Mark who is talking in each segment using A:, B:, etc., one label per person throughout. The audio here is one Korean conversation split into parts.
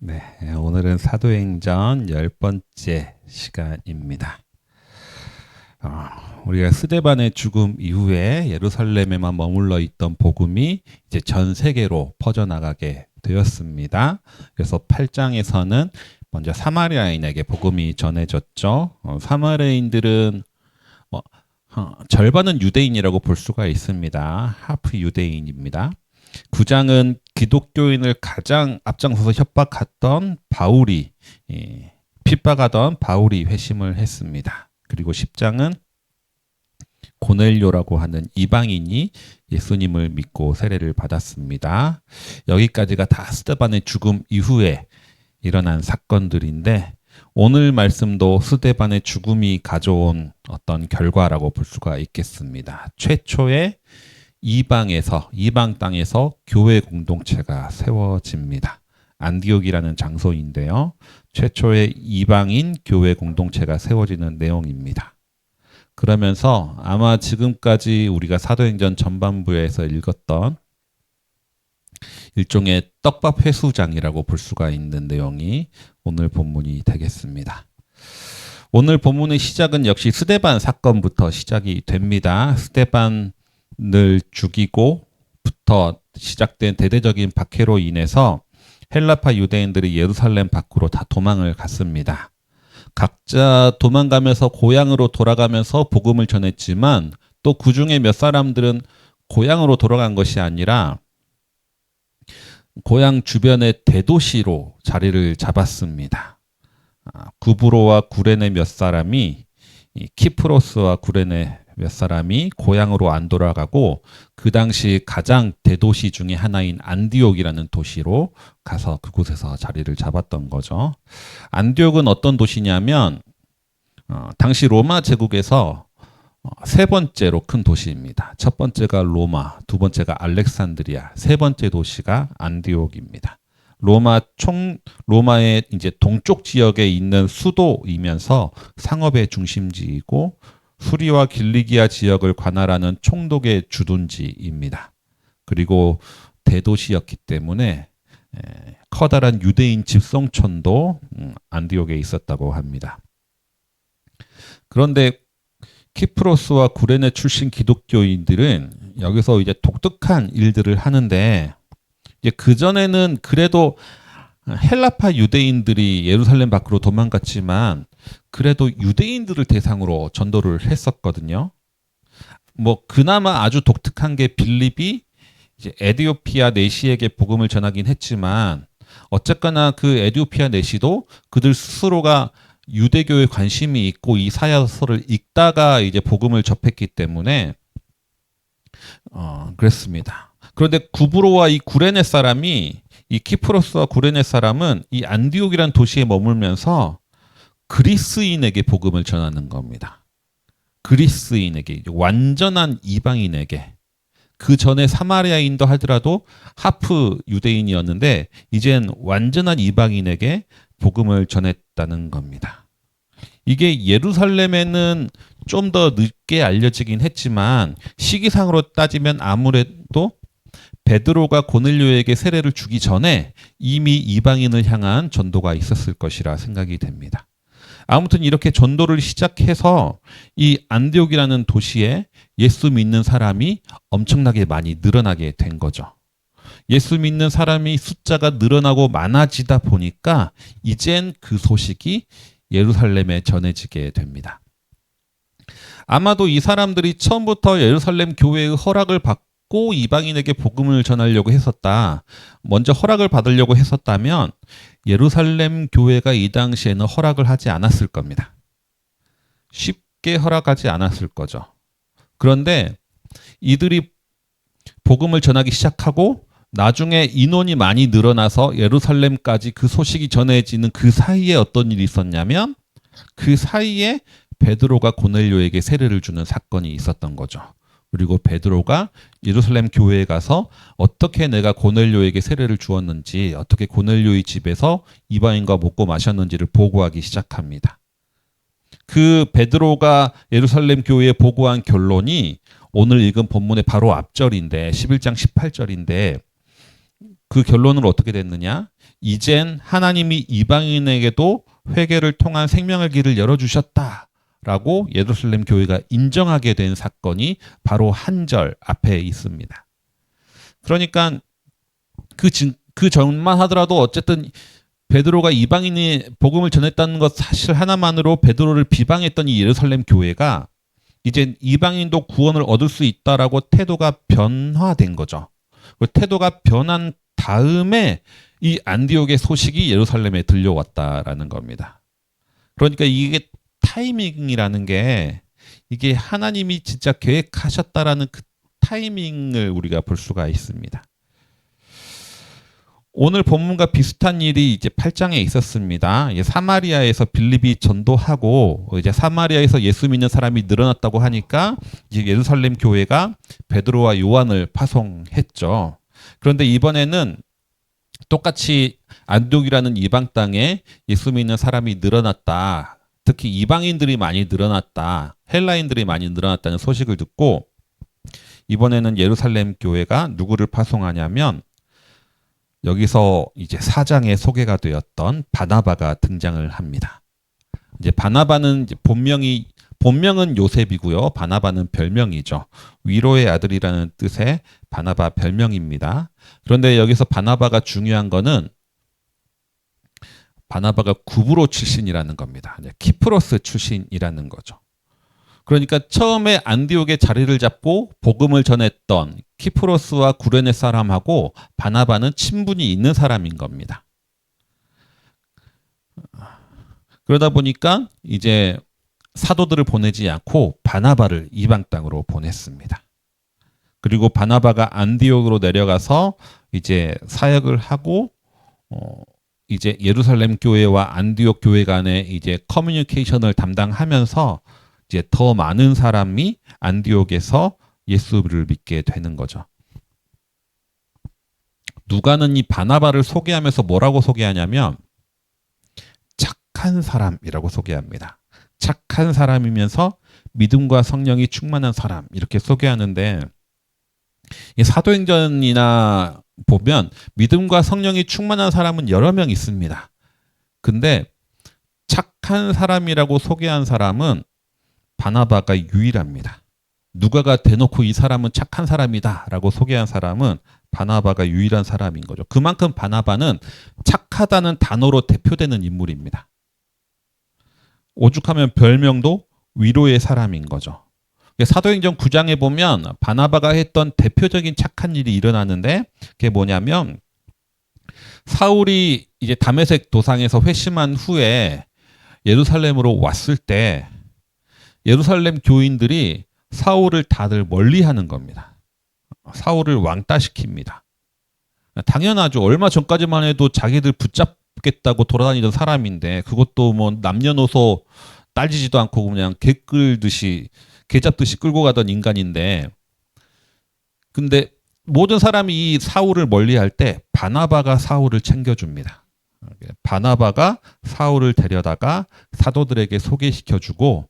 A: 네, 오늘은 사도행전 10번째 시간입니다. 우리가 스데반의 죽음 이후에 예루살렘에만 머물러 있던 복음이 이제 전 세계로 퍼져나가게 되었습니다. 그래서 8장에서는 먼저 사마리아인에게 복음이 전해졌죠. 사마리아인들은 절반은 유대인이라고 볼 수가 있습니다. 하프 유대인입니다. 9장은 기독교인을 가장 앞장서서 협박했던 바울이 핍박하던 바울이 회심을 했습니다. 그리고 10장은 고넬료라고 하는 이방인이 예수님을 믿고 세례를 받았습니다. 여기까지가 다 스데반의 죽음 이후에 일어난 사건들인데 오늘 말씀도 스데반의 죽음이 가져온 어떤 결과라고 볼 수가 있겠습니다. 최초의 이방 땅에서 교회 공동체가 세워집니다. 안디옥이라는 장소인데요. 최초의 이방인 교회 공동체가 세워지는 내용입니다. 그러면서 아마 지금까지 우리가 사도행전 전반부에서 읽었던 일종의 떡밥 회수장이라고 볼 수가 있는 내용이 오늘 본문이 되겠습니다. 오늘 본문의 시작은 역시 스데반 사건부터 시작이 됩니다. 스데반을 죽이고부터 시작된 대대적인 박해로 인해서 헬라파 유대인들이 예루살렘 밖으로 다 도망을 갔습니다. 각자 도망가면서 고향으로 돌아가면서 복음을 전했지만 또 그 중에 몇 사람들은 고향으로 돌아간 것이 아니라 고향 주변의 대도시로 자리를 잡았습니다. 구브로와 구레네 몇 사람이 키프로스와 구레네 몇 사람이 고향으로 안 돌아가고 그 당시 가장 대도시 중에 하나인 안디옥이라는 도시로 가서 그곳에서 자리를 잡았던 거죠. 안디옥은 어떤 도시냐면 당시 로마 제국에서 세 번째로 큰 도시입니다. 첫 번째가 로마, 두 번째가 알렉산드리아, 세 번째 도시가 안디옥입니다. 로마의 이제 동쪽 지역에 있는 수도이면서 상업의 중심지이고 수리와 길리기아 지역을 관할하는 총독의 주둔지입니다. 그리고 대도시였기 때문에 커다란 유대인 집성촌도 안디옥에 있었다고 합니다. 그런데 키프로스와 구레네 출신 기독교인들은 여기서 이제 독특한 일들을 하는데 이제 그전에는 그래도 헬라파 유대인들이 예루살렘 밖으로 도망갔지만 그래도 유대인들을 대상으로 전도를 했었거든요. 뭐 그나마 아주 독특한 게 빌립이 이제 에디오피아 내시에게 복음을 전하긴 했지만 어쨌거나 그 에디오피아 내시도 그들 스스로가 유대교에 관심이 있고 이 사야서를 읽다가 이제 복음을 접했기 때문에 그랬습니다. 그런데 구브로와 이 구레네 사람이 이 키프로스와 구레네 사람은 이 안디옥이라는 도시에 머물면서 그리스인에게 복음을 전하는 겁니다. 그리스인에게, 완전한 이방인에게. 그 전에 사마리아인도 하더라도 하프 유대인이었는데 이젠 완전한 이방인에게 복음을 전했다는 겁니다. 이게 예루살렘에는 좀 더 늦게 알려지긴 했지만 시기상으로 따지면 아무래도 베드로가 고넬료에게 세례를 주기 전에 이미 이방인을 향한 전도가 있었을 것이라 생각이 됩니다. 아무튼 이렇게 전도를 시작해서 이 안디옥이라는 도시에 예수 믿는 사람이 엄청나게 많이 늘어나게 된 거죠. 예수 믿는 사람이 숫자가 늘어나고 많아지다 보니까 이젠 그 소식이 예루살렘에 전해지게 됩니다. 아마도 이 사람들이 처음부터 예루살렘 교회의 허락을 받고 이방인에게 복음을 전하려고 했었다. 먼저 허락을 받으려고 했었다면 예루살렘 교회가 이 당시에는 허락을 하지 않았을 겁니다. 쉽게 허락하지 않았을 거죠. 그런데 이들이 복음을 전하기 시작하고 나중에 인원이 많이 늘어나서 예루살렘까지 그 소식이 전해지는 그 사이에 어떤 일이 있었냐면 그 사이에 베드로가 고넬료에게 세례를 주는 사건이 있었던 거죠. 그리고 베드로가 예루살렘 교회에 가서 어떻게 내가 고넬료에게 세례를 주었는지 어떻게 고넬료의 집에서 이방인과 먹고 마셨는지를 보고하기 시작합니다. 그 베드로가 예루살렘 교회에 보고한 결론이 오늘 읽은 본문의 바로 앞절인데 11장 18절인데 그 결론은 어떻게 됐느냐? 이젠 하나님이 이방인에게도 회개를 통한 생명의 길을 열어주셨다라고 예루살렘 교회가 인정하게 된 사건이 바로 한 절 앞에 있습니다. 그러니까 그 전만 하더라도 어쨌든 베드로가 이방인이 복음을 전했다는 것 사실 하나만으로 베드로를 비방했던 이 예루살렘 교회가 이제 이방인도 구원을 얻을 수 있다라고 태도가 변화된 거죠. 그 태도가 변한 다음에 이 안디옥의 소식이 예루살렘에 들려왔다라는 겁니다. 그러니까 이게 타이밍이라는 게 이게 하나님이 진짜 계획하셨다라는 그 타이밍을 우리가 볼 수가 있습니다. 오늘 본문과 비슷한 일이 이제 8장에 있었습니다. 사마리아에서 빌립이 전도하고 이제 사마리아에서 예수 믿는 사람이 늘어났다고 하니까 이제 예루살렘 교회가 베드로와 요한을 파송했죠. 그런데 이번에는 똑같이 안디옥이라는 이방 땅에 예수 믿는 사람이 늘어났다. 특히 이방인들이 많이 늘어났다. 헬라인들이 많이 늘어났다는 소식을 듣고 이번에는 예루살렘 교회가 누구를 파송하냐면 여기서 이제 4장에 소개가 되었던 바나바가 등장을 합니다. 이제 바나바는 이제 본명은 요셉이고요. 바나바는 별명이죠. 위로의 아들이라는 뜻의 바나바 별명입니다. 그런데 여기서 바나바가 중요한 거는 바나바가 구브로 출신이라는 겁니다. 키프로스 출신이라는 거죠. 그러니까 처음에 안디옥에 자리를 잡고 복음을 전했던 키프로스와 구레네 사람하고 바나바는 친분이 있는 사람인 겁니다. 그러다 보니까 이제 사도들을 보내지 않고 바나바를 이방 땅으로 보냈습니다. 그리고 바나바가 안디옥으로 내려가서 이제 사역을 하고 이제 예루살렘 교회와 안디옥 교회 간의 이제 커뮤니케이션을 담당하면서 이제 더 많은 사람이 안디옥에서 예수를 믿게 되는 거죠. 누가는 이 바나바를 소개하면서 뭐라고 소개하냐면 착한 사람이라고 소개합니다. 착한 사람이면서 믿음과 성령이 충만한 사람 이렇게 소개하는데 이 사도행전이나 보면 믿음과 성령이 충만한 사람은 여러 명 있습니다. 근데 착한 사람이라고 소개한 사람은 바나바가 유일합니다. 누가가 대놓고 이 사람은 착한 사람이다 라고 소개한 사람은 바나바가 유일한 사람인 거죠. 그만큼 바나바는 착하다는 단어로 대표되는 인물입니다. 오죽하면 별명도 위로의 사람인 거죠. 사도행전 9장에 보면 바나바가 했던 대표적인 착한 일이 일어나는데 그게 뭐냐면 사울이 이제 다메섹 도상에서 회심한 후에 예루살렘으로 왔을 때 예루살렘 교인들이 사울을 다들 멀리하는 겁니다. 사울을 왕따시킵니다. 당연하죠. 얼마 전까지만 해도 자기들 붙잡겠다고 돌아다니던 사람인데 그것도 뭐 남녀노소 따지지도 않고 그냥 개 잡듯이 끌고 가던 인간인데 근데 모든 사람이 이 사울을 멀리할 때 바나바가 사울을 챙겨줍니다. 바나바가 사울을 데려다가 사도들에게 소개시켜주고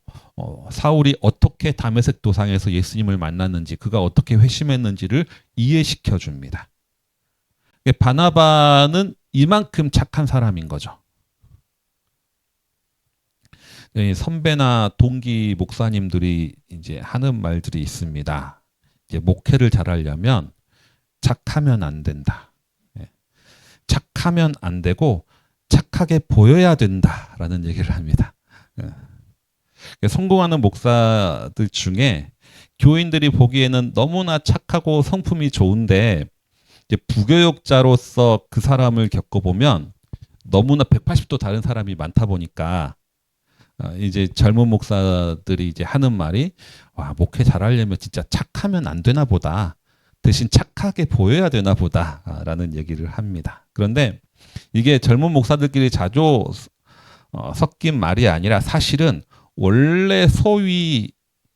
A: 사울이 어떻게 다메섹 도상에서 예수님을 만났는지 그가 어떻게 회심했는지를 이해시켜 줍니다. 바나바는 이만큼 착한 사람인 거죠. 선배나 동기 목사님들이 이제 하는 말들이 있습니다. 이제 목회를 잘하려면 착하면 안 된다. 착하면 안 되고 착하게 보여야 된다라는 얘기를 합니다. 성공하는 목사들 중에 교인들이 보기에는 너무나 착하고 성품이 좋은데 이제 부교육자로서 그 사람을 겪어보면 너무나 180도 다른 사람이 많다 보니까 이제 젊은 목사들이 이제 하는 말이 와, 목회 잘하려면 진짜 착하면 안 되나 보다. 대신 착하게 보여야 되나 보다라는 얘기를 합니다. 그런데 이게 젊은 목사들끼리 자주 섞인 말이 아니라 사실은 원래 소위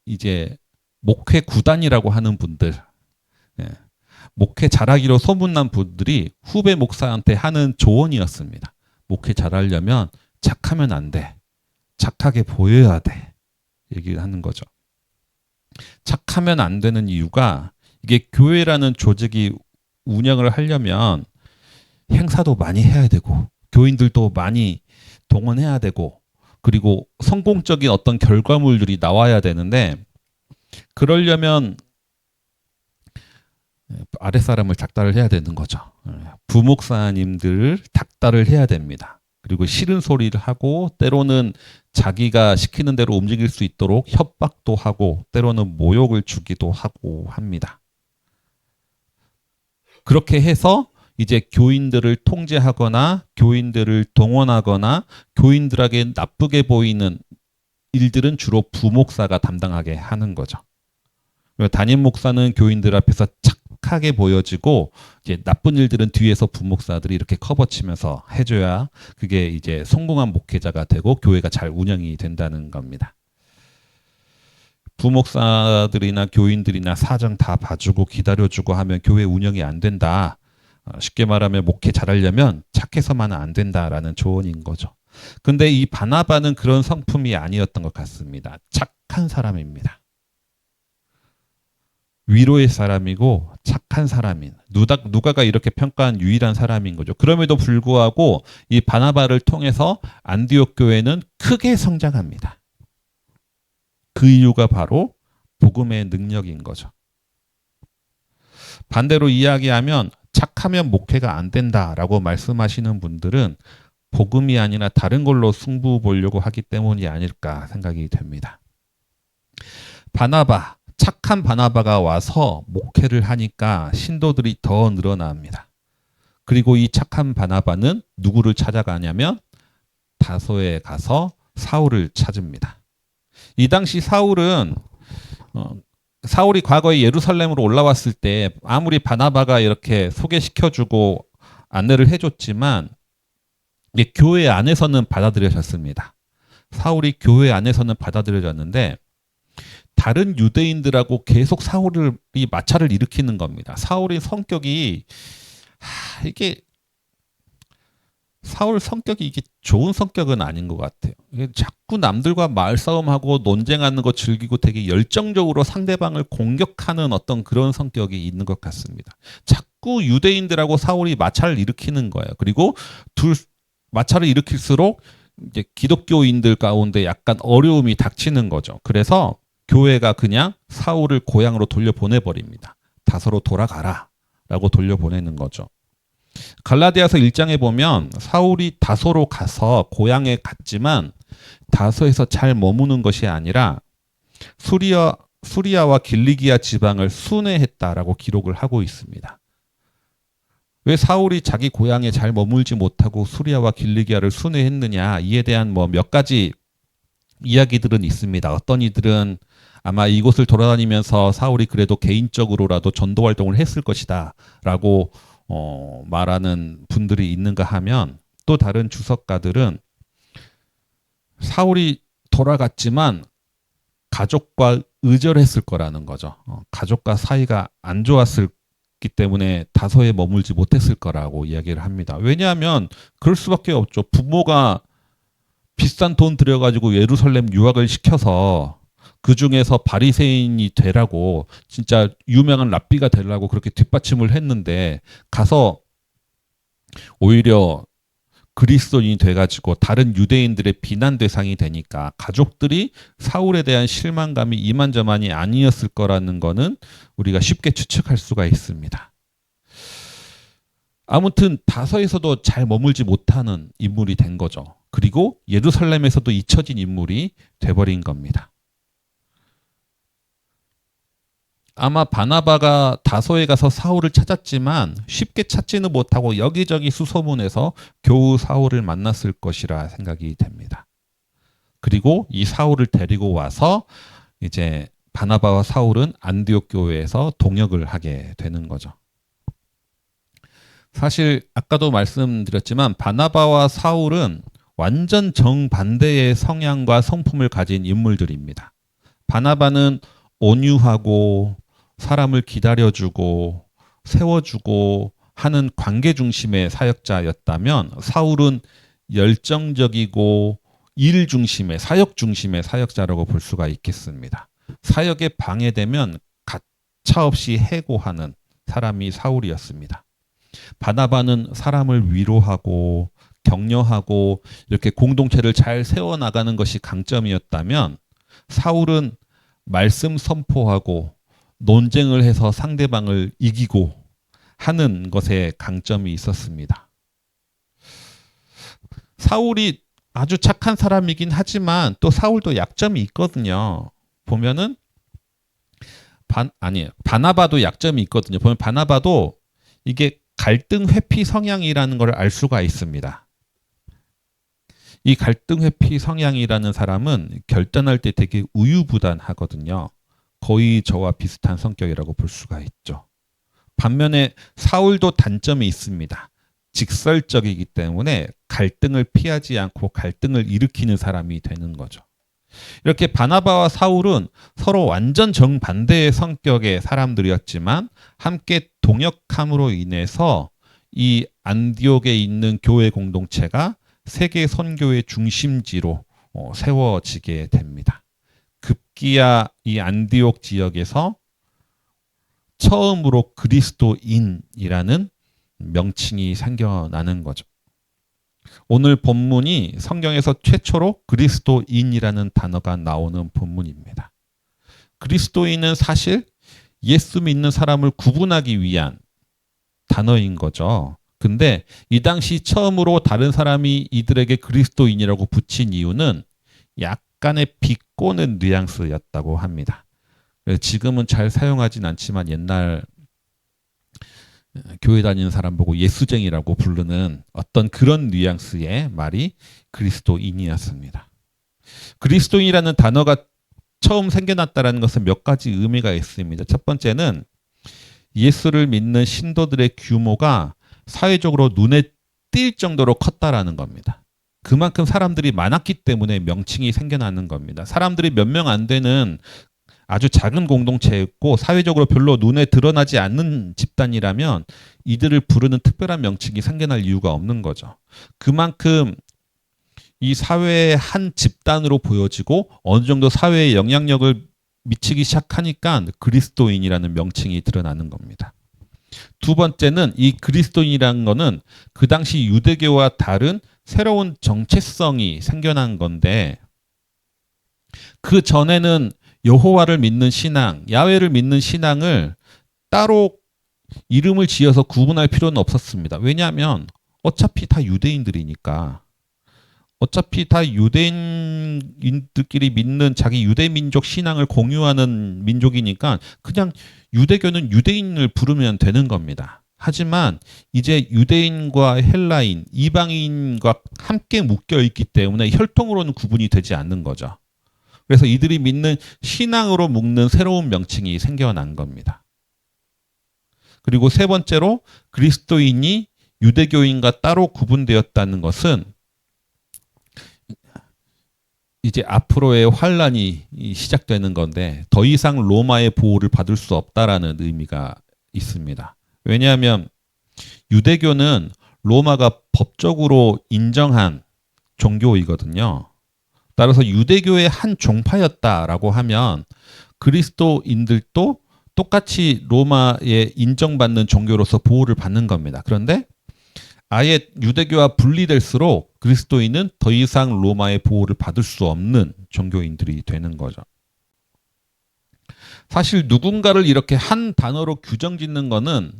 A: 이제 목회 구단이라고 하는 분들, 목회 잘하기로 소문난 분들이 후배 목사한테 하는 조언이었습니다. 목회 잘하려면 착하면 안 돼. 착하게 보여야 돼. 얘기를 하는 거죠. 착하면 안 되는 이유가 이게 교회라는 조직이 운영을 하려면 행사도 많이 해야 되고 교인들도 많이 동원해야 되고 그리고 성공적인 어떤 결과물들이 나와야 되는데 그러려면 아랫사람을 닥달을 해야 되는 거죠. 부목사님들을 닥달을 해야 됩니다. 그리고 싫은 소리를 하고 때로는 자기가 시키는 대로 움직일 수 있도록 협박도 하고 때로는 모욕을 주기도 하고 합니다. 그렇게 해서 이제 교인들을 통제하거나 교인들을 동원하거나 교인들에게 나쁘게 보이는 일들은 주로 부목사가 담당하게 하는 거죠. 담임 목사는 교인들 앞에서 착하게 보여지고 이제 나쁜 일들은 뒤에서 부목사들이 이렇게 커버치면서 해줘야 그게 이제 성공한 목회자가 되고 교회가 잘 운영이 된다는 겁니다. 부목사들이나 교인들이나 사정 다 봐주고 기다려주고 하면 교회 운영이 안 된다. 쉽게 말하면 목회 잘하려면 착해서만은 안 된다라는 조언인 거죠. 근데 이 바나바는 그런 성품이 아니었던 것 같습니다. 착한 사람입니다. 위로의 사람이고 착한 사람인 누가가 이렇게 평가한 유일한 사람인 거죠. 그럼에도 불구하고 이 바나바를 통해서 안디옥 교회는 크게 성장합니다. 그 이유가 바로 복음의 능력인 거죠. 반대로 이야기하면 착하면 목회가 안 된다라고 말씀하시는 분들은 복음이 아니라 다른 걸로 승부 보려고 하기 때문이 아닐까 생각이 됩니다. 바나바, 착한 바나바가 와서 목회를 하니까 신도들이 더 늘어납니다. 그리고 이 착한 바나바는 누구를 찾아가냐면 다소에 가서 사울을 찾습니다. 이 당시 사울이 과거에 예루살렘으로 올라왔을 때 아무리 바나바가 이렇게 소개시켜주고 안내를 해줬지만 교회 안에서는 받아들여졌습니다. 사울이 교회 안에서는 받아들여졌는데 다른 유대인들하고 계속 사울이 마찰을 일으키는 겁니다. 사울의 성격이 사울 성격이 이게 좋은 성격은 아닌 것 같아요. 자꾸 남들과 말싸움하고 논쟁하는 거 즐기고 되게 열정적으로 상대방을 공격하는 어떤 그런 성격이 있는 것 같습니다. 자꾸 유대인들하고 사울이 마찰을 일으키는 거예요. 그리고 마찰을 일으킬수록 이제 기독교인들 가운데 약간 어려움이 닥치는 거죠. 그래서 교회가 그냥 사울을 고향으로 돌려보내버립니다. 다소로 돌아가라 라고 돌려보내는 거죠. 갈라디아서 1장에 보면 사울이 다소로 가서 고향에 갔지만 다소에서 잘 머무는 것이 아니라 수리아와 길리기아 지방을 순회했다라고 기록을 하고 있습니다. 왜 사울이 자기 고향에 잘 머물지 못하고 수리아와 길리기아를 순회했느냐 이에 대한 몇 가지 이야기들은 있습니다. 어떤 이들은 아마 이곳을 돌아다니면서 사울이 그래도 개인적으로라도 전도 활동을 했을 것이다 라고 말하는 분들이 있는가 하면 또 다른 주석가들은 사울이 돌아갔지만 가족과 의절했을 거라는 거죠. 가족과 사이가 안 좋았기 때문에 다소에 머물지 못했을 거라고 이야기를 합니다. 왜냐하면 그럴 수밖에 없죠. 부모가 비싼 돈 들여가지고 예루살렘 유학을 시켜서 그 중에서 바리새인이 되라고 진짜 유명한 랍비가 되라고 그렇게 뒷받침을 했는데 가서 오히려 그리스도인이 돼가지고 다른 유대인들의 비난 대상이 되니까 가족들이 사울에 대한 실망감이 이만저만이 아니었을 거라는 거는 우리가 쉽게 추측할 수가 있습니다. 아무튼 다소에서도 잘 머물지 못하는 인물이 된 거죠. 그리고 예루살렘에서도 잊혀진 인물이 돼버린 겁니다. 아마 바나바가 다소에 가서 사울을 찾았지만 쉽게 찾지는 못하고 여기저기 수소문해서 겨우 사울을 만났을 것이라 생각이 됩니다. 그리고 이 사울을 데리고 와서 이제 바나바와 사울은 안디옥 교회에서 동역을 하게 되는 거죠. 사실 아까도 말씀드렸지만 바나바와 사울은 완전 정반대의 성향과 성품을 가진 인물들입니다. 바나바는 온유하고 사람을 기다려주고 세워주고 하는 관계 중심의 사역자였다면 사울은 열정적이고 일 중심의 사역 중심의 사역자라고 볼 수가 있겠습니다. 사역에 방해되면 가차없이 해고하는 사람이 사울이었습니다. 바나바는 사람을 위로하고 격려하고 이렇게 공동체를 잘 세워나가는 것이 강점이었다면 사울은 말씀 선포하고 논쟁을 해서 상대방을 이기고 하는 것에 강점이 있었습니다. 사울이 아주 착한 사람이긴 하지만 또 사울도 약점이 있거든요. 보면은 바나바도 약점이 있거든요. 보면 바나바도 이게 갈등 회피 성향이라는 걸 알 수가 있습니다. 이 갈등 회피 성향이라는 사람은 결단할 때 되게 우유부단하거든요. 거의 저와 비슷한 성격이라고 볼 수가 있죠. 반면에 사울도 단점이 있습니다. 직설적이기 때문에 갈등을 피하지 않고 갈등을 일으키는 사람이 되는 거죠. 이렇게 바나바와 사울은 서로 완전 정반대의 성격의 사람들이었지만 함께 동역함으로 인해서 이 안디옥에 있는 교회 공동체가 세계 선교의 중심지로 세워지게 됩니다. 급기야 이 안디옥 지역에서 처음으로 그리스도인이라는 명칭이 생겨나는 거죠. 오늘 본문이 성경에서 최초로 그리스도인이라는 단어가 나오는 본문입니다. 그리스도인은 사실 예수 믿는 사람을 구분하기 위한 단어인 거죠. 근데 이 당시 처음으로 다른 사람이 이들에게 그리스도인이라고 붙인 이유는 약간의 비꼬는 뉘앙스였다고 합니다. 지금은 잘 사용하진 않지만 옛날 교회 다니는 사람 보고 예수쟁이라고 부르는 어떤 그런 뉘앙스의 말이 그리스도인이었습니다. 그리스도인이라는 단어가 처음 생겨났다는 것은 몇 가지 의미가 있습니다. 첫 번째는 예수를 믿는 신도들의 규모가 사회적으로 눈에 띌 정도로 컸다라는 겁니다. 그만큼 사람들이 많았기 때문에 명칭이 생겨나는 겁니다. 사람들이 몇 명 안 되는 아주 작은 공동체였고 사회적으로 별로 눈에 드러나지 않는 집단이라면 이들을 부르는 특별한 명칭이 생겨날 이유가 없는 거죠. 그만큼 이 사회의 한 집단으로 보여지고 어느 정도 사회에 영향력을 미치기 시작하니까 그리스도인이라는 명칭이 드러나는 겁니다. 두 번째는 이 그리스도인이라는 거는 그 당시 유대교와 다른 새로운 정체성이 생겨난 건데 그 전에는 여호와를 믿는 신앙, 야훼를 믿는 신앙을 따로 이름을 지어서 구분할 필요는 없었습니다. 왜냐하면 어차피 다 유대인들이니까. 어차피 다 유대인들끼리 믿는 자기 유대민족 신앙을 공유하는 민족이니까 그냥 유대교는 유대인을 부르면 되는 겁니다. 하지만 이제 유대인과 헬라인, 이방인과 함께 묶여 있기 때문에 혈통으로는 구분이 되지 않는 거죠. 그래서 이들이 믿는 신앙으로 묶는 새로운 명칭이 생겨난 겁니다. 그리고 세 번째로 그리스도인이 유대교인과 따로 구분되었다는 것은 이제 앞으로의 환란이 시작되는 건데 더 이상 로마의 보호를 받을 수 없다라는 의미가 있습니다. 왜냐하면 유대교는 로마가 법적으로 인정한 종교이거든요. 따라서 유대교의 한 종파였다라고 하면 그리스도인들도 똑같이 로마에 인정받는 종교로서 보호를 받는 겁니다. 그런데 아예 유대교와 분리될수록 그리스도인은 더 이상 로마의 보호를 받을 수 없는 종교인들이 되는 거죠. 사실 누군가를 이렇게 한 단어로 규정짓는 것은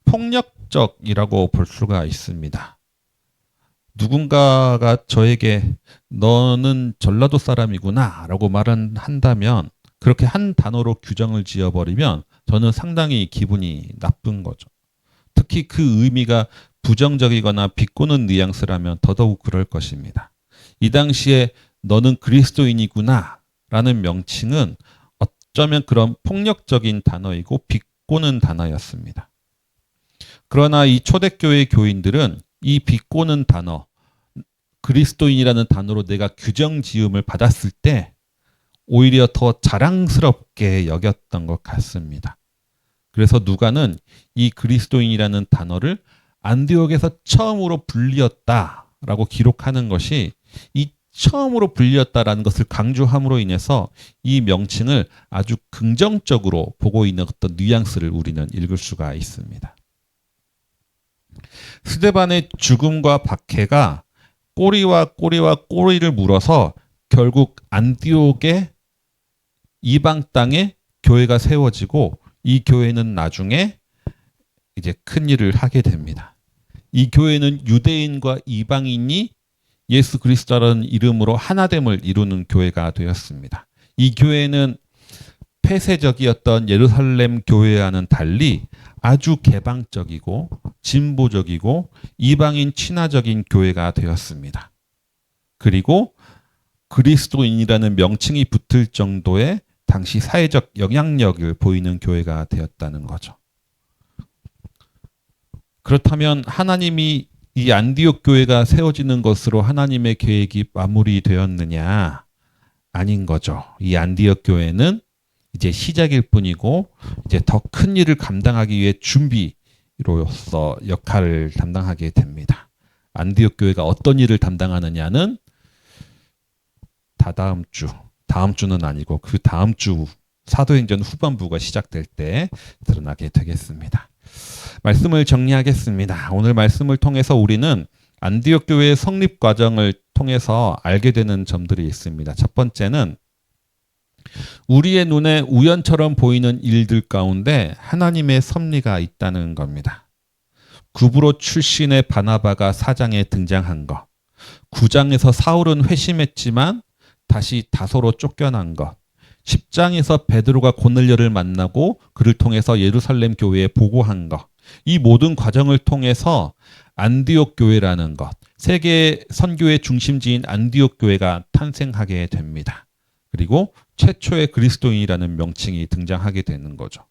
A: 폭력적이라고 볼 수가 있습니다. 누군가가 저에게 너는 전라도 사람이구나 라고 말을 한다면 그렇게 한 단어로 규정을 지어버리면 저는 상당히 기분이 나쁜 거죠. 특히 그 의미가 부정적이거나 비꼬는 뉘앙스라면 더더욱 그럴 것입니다. 이 당시에 너는 그리스도인이구나 라는 명칭은 어쩌면 그런 폭력적인 단어이고 비꼬는 단어였습니다. 그러나 이 초대교회 교인들은 이 비꼬는 단어, 그리스도인이라는 단어로 내가 규정 지음을 받았을 때 오히려 더 자랑스럽게 여겼던 것 같습니다. 그래서 누가는 이 그리스도인이라는 단어를 안디옥에서 처음으로 불리었다라고 기록하는 것이 이 처음으로 불리었다라는 것을 강조함으로 인해서 이 명칭을 아주 긍정적으로 보고 있는 어떤 뉘앙스를 우리는 읽을 수가 있습니다. 스데반의 죽음과 박해가 꼬리와 꼬리를 물어서 결국 안디옥의 이방 땅에 교회가 세워지고 이 교회는 나중에 이제 큰 일을 하게 됩니다. 이 교회는 유대인과 이방인이 예수 그리스도라는 이름으로 하나됨을 이루는 교회가 되었습니다. 이 교회는 폐쇄적이었던 예루살렘 교회와는 달리 아주 개방적이고 진보적이고 이방인 친화적인 교회가 되었습니다. 그리고 그리스도인이라는 명칭이 붙을 정도의 당시 사회적 영향력을 보이는 교회가 되었다는 거죠. 그렇다면 하나님이 이 안디옥 교회가 세워지는 것으로 하나님의 계획이 마무리되었느냐? 아닌 거죠. 이 안디옥 교회는 이제 시작일 뿐이고 이제 더 큰 일을 감당하기 위해 준비로서 역할을 담당하게 됩니다. 안디옥 교회가 어떤 일을 담당하느냐는 다음 주는 아니고 그 다음 주 사도행전 후반부가 시작될 때 드러나게 되겠습니다. 말씀을 정리하겠습니다. 오늘 말씀을 통해서 우리는 안디옥 교회의 성립 과정을 통해서 알게 되는 점들이 있습니다. 첫 번째는 우리의 눈에 우연처럼 보이는 일들 가운데 하나님의 섭리가 있다는 겁니다. 구브로 출신의 바나바가 4장에 등장한 것, 9장에서 사울은 회심했지만 다시 다소로 쫓겨난 것, 10장에서 베드로가 고넬료를 만나고 그를 통해서 예루살렘 교회에 보고한 것, 이 모든 과정을 통해서 안디옥 교회라는 것, 세계 선교의 중심지인 안디옥 교회가 탄생하게 됩니다. 그리고 최초의 그리스도인이라는 명칭이 등장하게 되는 거죠.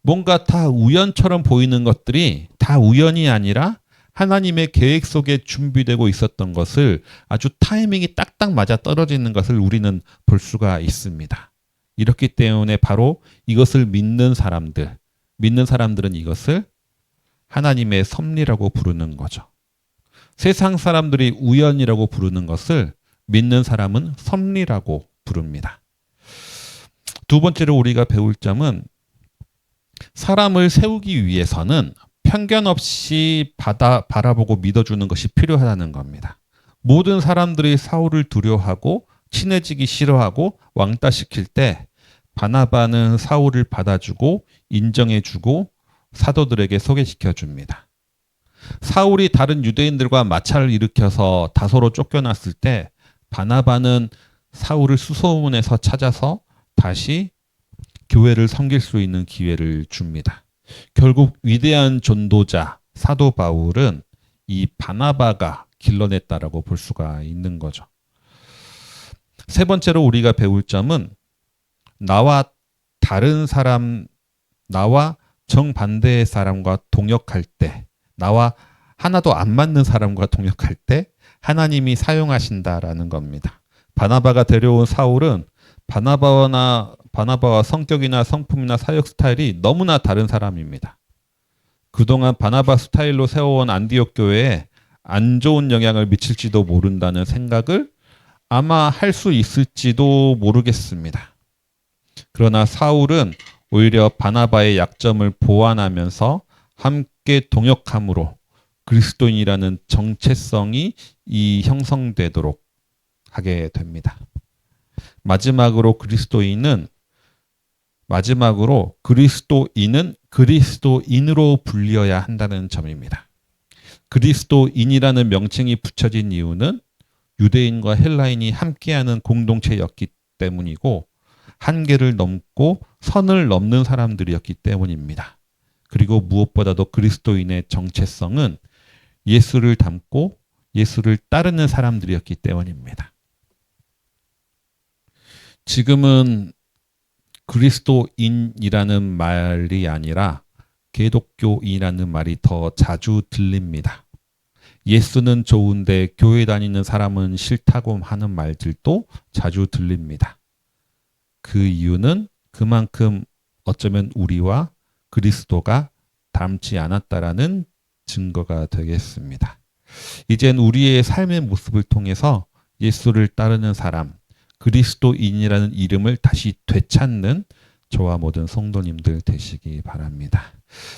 A: 뭔가 다 우연처럼 보이는 것들이 다 우연이 아니라 하나님의 계획 속에 준비되고 있었던 것을 아주 타이밍이 딱딱 맞아 떨어지는 것을 우리는 볼 수가 있습니다. 이렇기 때문에 바로 이것을 믿는 사람들은 이것을 하나님의 섭리라고 부르는 거죠. 세상 사람들이 우연이라고 부르는 것을 믿는 사람은 섭리라고 부릅니다. 두 번째로 우리가 배울 점은 사람을 세우기 위해서는 편견 없이 바라보고 믿어주는 것이 필요하다는 겁니다. 모든 사람들이 사울을 두려워하고 친해지기 싫어하고 왕따시킬 때 바나바는 사울을 받아주고 인정해주고 사도들에게 소개시켜줍니다. 사울이 다른 유대인들과 마찰을 일으켜서 다소로 쫓겨났을 때 바나바는 사울을 수소문에서 찾아서 다시 교회를 섬길 수 있는 기회를 줍니다. 결국 위대한 전도자 사도 바울은 이 바나바가 길러냈다라고 볼 수가 있는 거죠. 세 번째로 우리가 배울 점은 나와 정반대의 사람과 동역할 때, 나와 하나도 안 맞는 사람과 동역할 때 하나님이 사용하신다라는 겁니다. 바나바가 데려온 사울은 바나바와 성격이나 성품이나 사역 스타일이 너무나 다른 사람입니다. 그동안 바나바 스타일로 세워온 안디옥 교회에 안 좋은 영향을 미칠지도 모른다는 생각을 아마 할 수 있을지도 모르겠습니다. 그러나 사울은 오히려 바나바의 약점을 보완하면서 함께 동역함으로 그리스도인이라는 정체성이 형성되도록 하게 됩니다. 마지막으로 그리스도인은 그리스도인으로 불려야 한다는 점입니다. 그리스도인이라는 명칭이 붙여진 이유는 유대인과 헬라인이 함께하는 공동체였기 때문이고 한계를 넘고 선을 넘는 사람들이었기 때문입니다. 그리고 무엇보다도 그리스도인의 정체성은 예수를 닮고 예수를 따르는 사람들이었기 때문입니다. 지금은 그리스도인이라는 말이 아니라 기독교인이라는 말이 더 자주 들립니다. 예수는 좋은데 교회 다니는 사람은 싫다고 하는 말들도 자주 들립니다. 그 이유는 그만큼 어쩌면 우리와 그리스도가 닮지 않았다라는 증거가 되겠습니다. 이젠 우리의 삶의 모습을 통해서 예수를 따르는 사람, 그리스도인이라는 이름을 다시 되찾는 저와 모든 성도님들 되시기 바랍니다.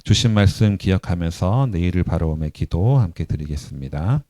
A: 주신 말씀 기억하면서 내일을 바라오며 기도 함께 드리겠습니다.